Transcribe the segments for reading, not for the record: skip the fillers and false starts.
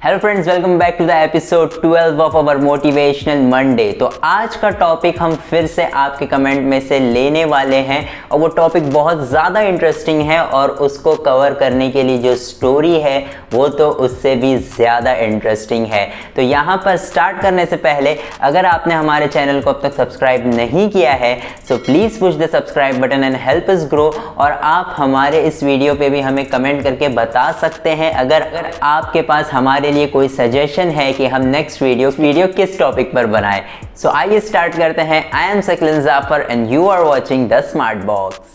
Hello friends, welcome back to the episode 12 of our motivational Monday. तो आज का topic हम फिर से आपके कमेंट में से लेने वाले हैं और वो टॉपिक बहुत ज़्यादा इंटरेस्टिंग है और उसको कवर करने के लिए जो स्टोरी है वो तो उससे भी ज़्यादा इंटरेस्टिंग है। तो यहाँ पर स्टार्ट करने से पहले अगर आपने हमारे चैनल को अब तक सब्सक्राइब नहीं किया है so please push the subscribe button and help us grow. और आप हमारे इस वीडियो पे भी हमें कमेंट करके बता सकते हैं अगर आपके पास हमारे लिए कोई सजेशन है कि हम नेक्स्ट वीडियो किस टॉपिक पर बनाएं। सो आइए स्टार्ट करते हैं। I am Saqlain Jafar and you are watching the smart box.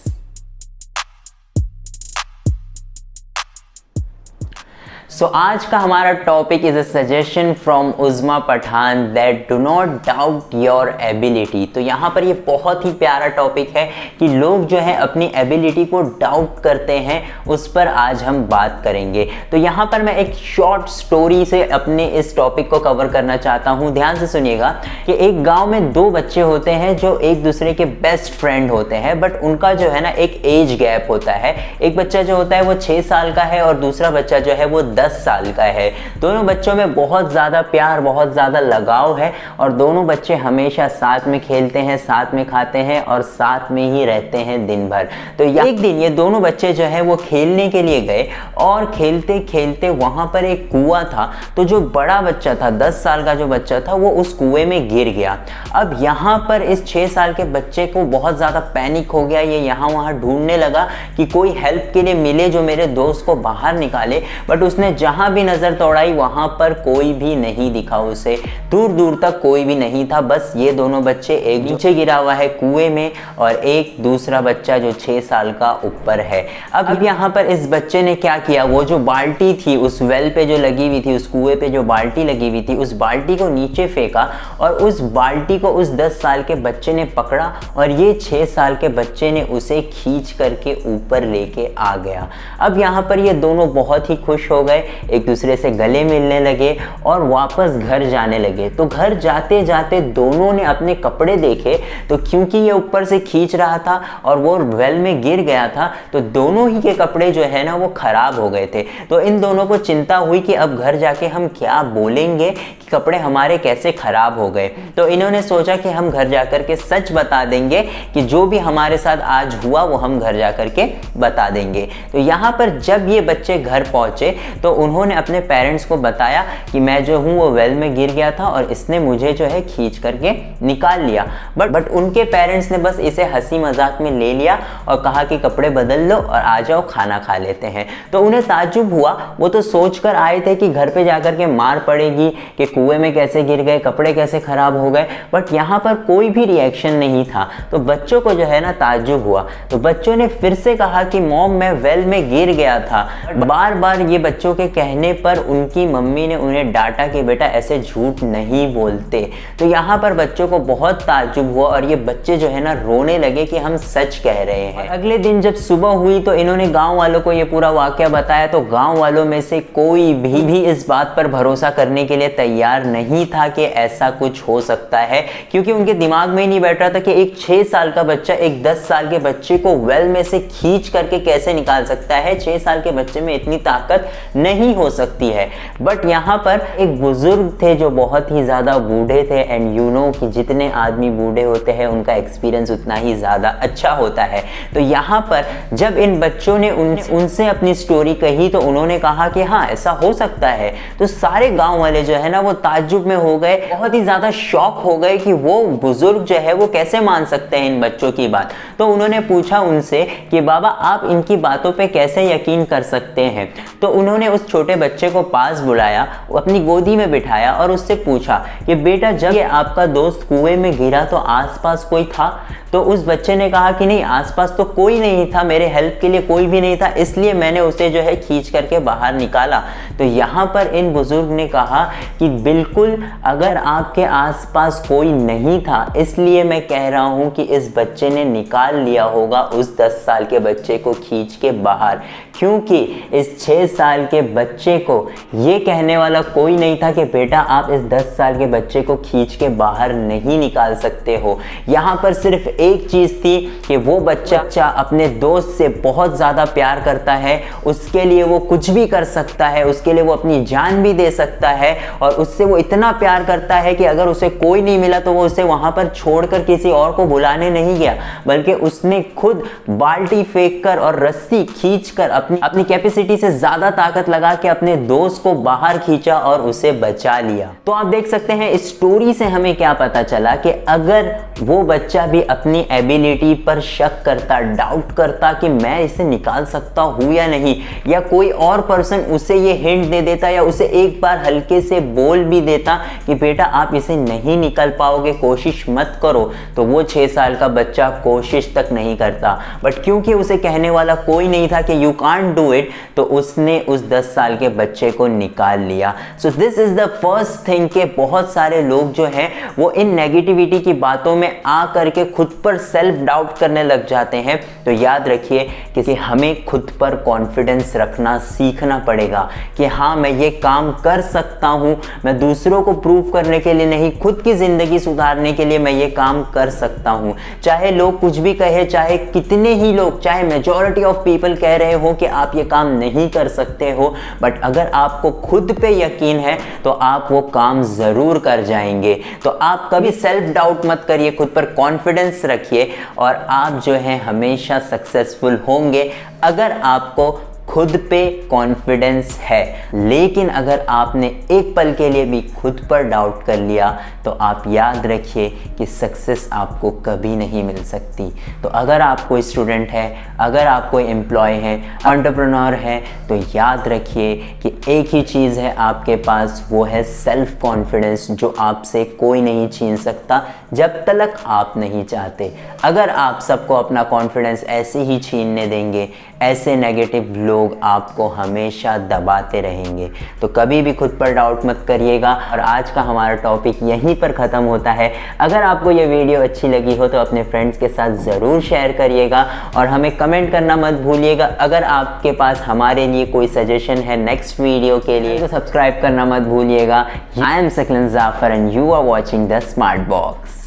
So आज का हमारा topic is a suggestion from Uzma Pathan that do not doubt your ability. तो यहाँ पर ये बहुत ही प्यारा टॉपिक है कि लोग जो है अपनी एबिलिटी को डाउट करते हैं, उस पर आज हम बात करेंगे। तो यहाँ पर मैं एक शॉर्ट स्टोरी से अपने इस टॉपिक को कवर करना चाहता हूँ। ध्यान से सुनिएगा कि एक गाँव में दो बच्चे होते हैं जो एक दूसरे के बेस्ट फ्रेंड होते हैं, बट उनका जो है ना एक एज गैप होता है। एक बच्चा जो होता है वो 6 साल का है और दूसरा बच्चा जो है वो 10 साल का है। दोनों बच्चों में बहुत ज़्यादा प्यार, बहुत ज़्यादा लगाव है और दोनों बच्चे हमेशा साथ में खेलते हैं, साथ में खाते हैं और साथ में ही रहते हैं दिन भर। तो एक दिन ये दोनों बच्चे जो है वो खेलने के लिए गए और खेलते खेलते वहाँ पर एक कुआं था। तो जो बड़ा बच्चा था, 10 साल का जो बच्चा था, वो उस कुएं में गिर गया। अब यहाँ पर इस 6 साल के बच्चे को बहुत ज़्यादा पैनिक हो गया। ये यहाँ वहाँ ढूंढने लगा कि कोई हेल्प के लिए मिले जो मेरे दोस्त को बाहर निकाले, बट उसने जहां भी नजर दौड़ाई वहां पर कोई भी नहीं दिखा उसे। दूर दूर तक कोई भी नहीं था, बस ये दोनों बच्चे, एक नीचे गिरा हुआ है कुएं में और एक दूसरा बच्चा जो 6 साल का ऊपर है। अब यहाँ पर इस बच्चे ने क्या किया, वो जो बाल्टी थी उस वेल पे जो लगी हुई थी, उस कुएं पे जो बाल्टी लगी हुई थी, उस बाल्टी को नीचे फेंका और उस बाल्टी को उस 10 साल के बच्चे ने पकड़ा और ये 6 साल के बच्चे ने उसे खींच करके ऊपर लेके आ गया। अब यहाँ पर ये दोनों बहुत ही खुश हो गए, एक दूसरे से गले मिलने लगे और वापस घर जाने लगे। तो घर जाते जाते दोनों ने अपने कपड़े देखे, तो क्योंकि ये ऊपर से खींच रहा था और वो वेल में गिर गया था, तो दोनों ही के कपड़े जो है ना वो खराब हो गए थे। तो इन दोनों को चिंता हुई कि अब घर जाके हम क्या बोलेंगे कि कपड़े हमारे कैसे खराब हो गए। तो इन्होंने सोचा कि हम घर जाकर के सच बता देंगे कि जो भी हमारे साथ आज हुआ वो हम घर जाकर के बता देंगे। तो यहाँ पर जब ये बच्चे घर पहुंचे तो उन्होंने अपने पेरेंट्स को बताया कि मैं जो हूँ वो वेल में गिर गया था और इसने मुझे जो है खींच करके निकाल लिया। बट उनके पेरेंट्स ने बस इसे हंसी मजाक में ले लिया और कहा कि कपड़े बदल लो और आ जाओ खाना खा लेते हैं। तो उन्हें ताज्जुब हुआ, वो तो सोच कर आए थे कि घर पे जाकर के मार पड़ेगी कि कुएं में कैसे गिर गए, कपड़े कैसे खराब हो गए, बट यहाँ पर कोई भी रिएक्शन नहीं था। तो बच्चों को जो है ना ताज्जुब हुआ। तो बच्चों ने फिर से कहा कि मॉम मैं वेल में गिर गया था। बार बार ये बच्चों के कहने पर उनकी मम्मी ने उन्हें डांटा कि बेटा ऐसे झूठ नहीं बोलते। तो यहाँ पर बच्चों को बहुत ताज्जुब हुआ और ये बच्चे जो है ना रोने लगे कि हम सच कह रहे हैं। अगले दिन जब सुबह हुई तो इन्होंने गांव वालों को ये पूरा वाकया बताया। तो गांव वालों में से कोई भी इस बात पर भरोसा करने के लिए तैयार नहीं था कि ऐसा कुछ हो सकता है, क्योंकि उनके दिमाग में ही नहीं बैठ रहा था कि एक 6 साल का बच्चा एक 10 साल के बच्चे को वेल में से खींच करके कैसे निकाल सकता है। 6 साल के बच्चे में इतनी ताकत नहीं हो सकती है। बट यहाँ पर एक बुजुर्ग थे जो बहुत ही ज़्यादा बूढ़े थे, एंड यू नो कि जितने आदमी बूढ़े होते हैं उनका एक्सपीरियंस उतना ही ज़्यादा अच्छा होता है। तो यहाँ पर जब इन बच्चों ने उनसे अपनी स्टोरी कही तो उन्होंने कहा कि हाँ ऐसा हो सकता है। तो सारे गांव वाले जो है ना वो ताज्जुब में हो गए, बहुत ही ज़्यादा शॉक हो गए कि वो बुजुर्ग जो है वो कैसे मान सकते हैं इन बच्चों की बात। तो उन्होंने पूछा उनसे कि बाबा आप इनकी बातों पे कैसे यकीन कर सकते हैं। तो उन्होंने उस छोटे बच्चे को पास बुलाया, अपनी गोदी में बिठाया और उससे पूछा कि बेटा जब ये आपका दोस्त कुएं में गिरा तो आसपास कोई था। तो उस बच्चे ने कहा कि नहीं, आसपास तो कोई नहीं था, मेरे हेल्प के लिए कोई भी नहीं था, इसलिए मैंने उसे जो है खींच करके बाहर निकाला। तो यहाँ पर इन बुजुर्ग ने कहा कि बिल्कुल अगर आपके आसपास कोई नहीं था इसलिए मैं कह रहा हूँ कि इस बच्चे ने निकाल लिया होगा उस 10 साल के बच्चे को खींच के बाहर, क्योंकि इस 6 साल के बच्चे को ये कहने वाला कोई नहीं था कि बेटा आप इस 10 साल के बच्चे को खींच के बाहर नहीं निकाल सकते हो। यहाँ पर सिर्फ एक चीज़ थी कि वो बच्चा अपने दोस्त से बहुत ज़्यादा प्यार करता है, उसके लिए वो कुछ भी कर सकता है, उसके लिए वो अपनी जान भी दे सकता है, और उससे वो इतना प्यार करता है कि अगर उसे कोई नहीं मिला तो वो उसे वहाँ पर छोड़कर किसी और को बुलाने नहीं गया, बल्कि उसने खुद बाल्टी फेंक कर और रस्सी खींचकर अपनी कैपेसिटी से ज़्यादा ताकत लगा के अपने दोस्त को बाहर खींचा और उसे बचा लिया। तो आप देख सकते हैं इस स्टोरी से हमें क्या पता चला कि अगर वो बच्चा भी अपनी एबिलिटी पर शक करता, डाउट करता कि मैं इसे निकाल सकता हूँ या नहीं, या कोई और पर्सन उसे ये हिंट दे देता या उसे एक बार हल्के से बोल भी देता कि बेटा आप इसे नहीं निकाल पाओगे, कोशिश मत करो, तो वो 6 साल का बच्चा कोशिश तक नहीं करता। बट क्योंकि उसे कहने वाला कोई नहीं था कि यू कांट डू इट, तो उसने उस 10 साल के बच्चे को निकाल लिया। So this is the first thing कि बहुत सारे लोग जो हैं वो इन नेगेटिविटी की बातों में आ करके खुद पर सेल्फ डाउट करने लग जाते हैं। तो याद रखिए कि हमें खुद पर कॉन्फिडेंस रखना सीखना पड़ेगा कि हाँ मैं ये काम कर सकता हूँ, मैं दूसरों को प्रूव करने के लिए नहीं, खुद की ज़िंदगी सुधारने के लिए मैं ये काम कर सकता हूँ। चाहे लोग कुछ भी कहे, चाहे कितने ही लोग, चाहे मेजॉरिटी ऑफ पीपल कह रहे हो कि आप ये काम नहीं कर सकते हो, बट अगर आपको खुद पे यकीन है तो आप वो काम ज़रूर कर जाएंगे। तो आप कभी सेल्फ डाउट मत करिए, खुद पर कॉन्फिडेंस रखिए और आप जो है हमेशा सक्सेसफुल होंगे अगर आपको खुद पे कॉन्फिडेंस है। लेकिन अगर आपने एक पल के लिए भी खुद पर डाउट कर लिया तो आप याद रखिए कि सक्सेस आपको कभी नहीं मिल सकती। तो अगर आप कोई स्टूडेंट है, अगर आप कोई एम्प्लॉय हैं, एंटरप्रेन्योर हैं, तो याद रखिए कि एक ही चीज़ है आपके पास, वो है सेल्फ कॉन्फिडेंस, जो आपसे कोई नहीं छीन सकता जब तक आप नहीं चाहते। अगर आप सबको अपना कॉन्फिडेंस ऐसे ही छीनने देंगे, ऐसे नेगेटिव लोग आपको हमेशा दबाते रहेंगे। तो कभी भी खुद पर डाउट मत करिएगा। और आज का हमारा टॉपिक यहीं पर ख़त्म होता है। अगर आपको ये वीडियो अच्छी लगी हो तो अपने फ्रेंड्स के साथ ज़रूर शेयर करिएगा और हमें कमेंट करना मत भूलिएगा। अगर आपके पास हमारे लिए कोई सजेशन है नेक्स्ट वीडियो के लिए तो सब्सक्राइब करना मत भूलिएगा। I am Saqlain Jafar and you are watching the smart box.